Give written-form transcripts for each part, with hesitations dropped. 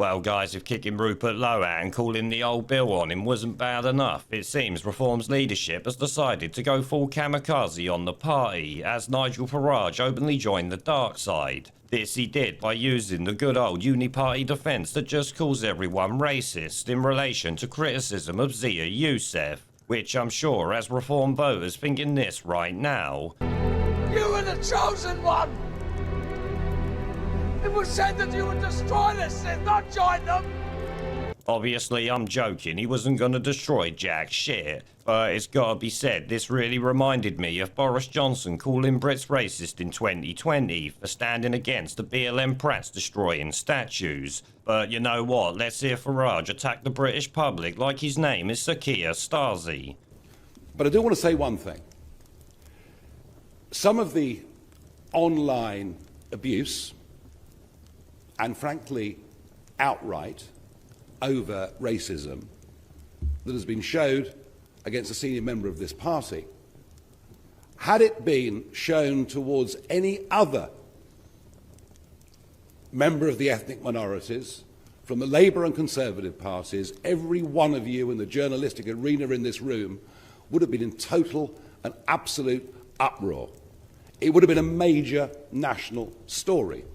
Well, guys, if kicking Rupert Lowe out and calling the old Bill on him wasn't bad enough, it seems Reform's leadership has decided to go full kamikaze on the party, as Nigel Farage openly joined the dark side. This he did by using the good old uni-party defence that just calls everyone racist in relation to criticism of Zia Youssef, which I'm sure has Reform voters thinking this right now. You were the chosen one! It was said that you would destroy this sin, not join them! Obviously, I'm joking, he wasn't going to destroy jack shit, but it's gotta be said, this really reminded me of Boris Johnson calling Brits racist in 2020 for standing against the BLM Prats destroying statues. But you know what, let's hear Farage attack the British public like his name is Sakia Stasi. But I do want to say one thing. Some of the online abuse and frankly outright over racism that has been showed against a senior member of this party, had it been shown towards any other member of the ethnic minorities from the Labour and Conservative parties, every one of you in the journalistic arena in this room would have been in total and absolute uproar. It would have been a major national story.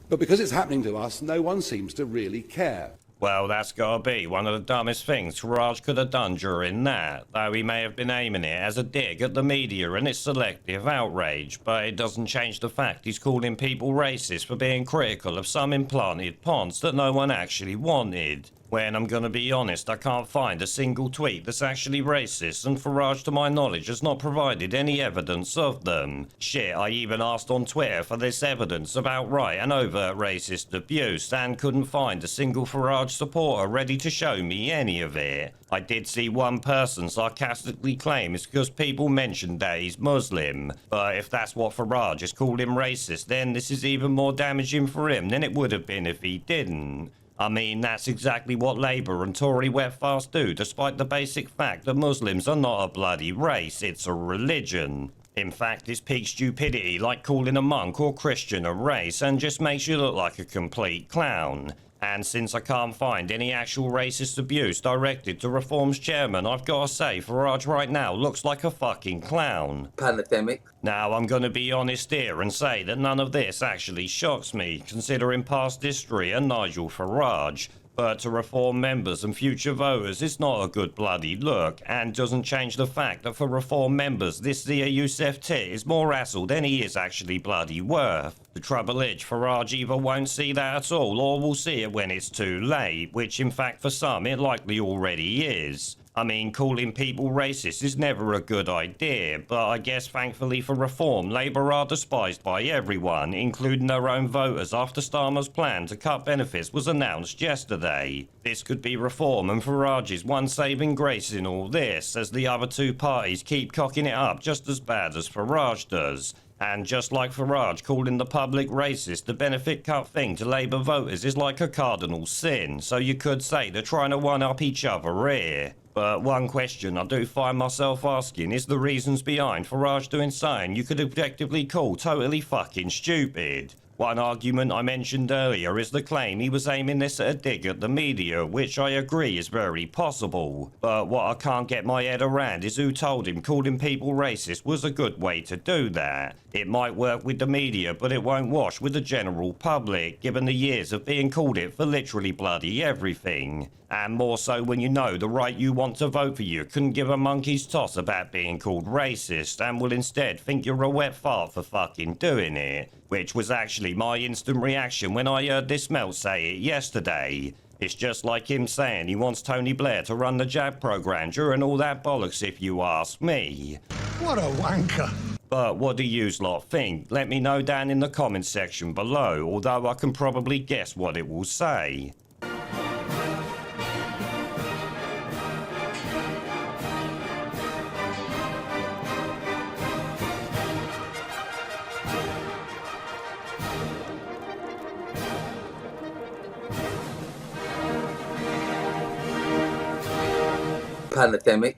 But because it's happening to us, no one seems to really care. Well, that's gotta be one of the dumbest things Farage could have done during that, though he may have been aiming it as a dig at the media and its selective outrage, but it doesn't change the fact he's calling people racist for being critical of some implanted ponds that no one actually wanted. When I'm gonna be honest, I can't find a single tweet that's actually racist, and Farage, to my knowledge, has not provided any evidence of them. Shit, I even asked on Twitter for this evidence of outright and overt racist abuse, and couldn't find a single Farage supporter ready to show me any of it. I did see one person sarcastically claim it's because people mentioned that he's Muslim, but if that's what Farage has called him racist, then this is even more damaging for him than it would have been if he didn't. I mean, that's exactly what Labour and Tory wetfast do, despite the basic fact that Muslims are not a bloody race, it's a religion. In fact, it's peak stupidity like calling a monk or Christian a race and just makes you look like a complete clown. And since I can't find any actual racist abuse directed to Reform's chairman, I've got to say Farage right now looks like a fucking clown. Pandemic. Now, I'm going to be honest here and say that none of this actually shocks me, considering past history and Nigel Farage. But to Reform members and future voters, it's not a good bloody look, and doesn't change the fact that for Reform members, this Zia Youssef tit is more hassle than he is actually bloody worth. The trouble is, Farage either won't see that at all, or will see it when it's too late, which in fact for some it likely already is. I mean, calling people racist is never a good idea, but I guess thankfully for Reform, Labour are despised by everyone, including their own voters, after Starmer's plan to cut benefits was announced yesterday. This could be Reform and Farage's one saving grace in all this, as the other two parties keep cocking it up just as bad as Farage does. And just like Farage calling the public racist, the benefit cut thing to Labour voters is like a cardinal sin, so you could say they're trying to one-up each other here. But one question I do find myself asking is the reasons behind Farage doing something you could objectively call totally fucking stupid. One argument I mentioned earlier is the claim he was aiming this at a dig at the media, which I agree is very possible. But what I can't get my head around is who told him calling people racist was a good way to do that. It might work with the media, but it won't wash with the general public, given the years of being called it for literally bloody everything. And more so when you know the right you want to vote for you couldn't give a monkey's toss about being called racist, and will instead think you're a wet fart for fucking doing it. Which was actually my instant reaction when I heard this melt say it yesterday. It's just like him saying he wants Tony Blair to run the jab program during all that bollocks, if you ask me. What a wanker. But what do yous lot think? Let me know down in the comments section below, although I can probably guess what it will say. Pandemic.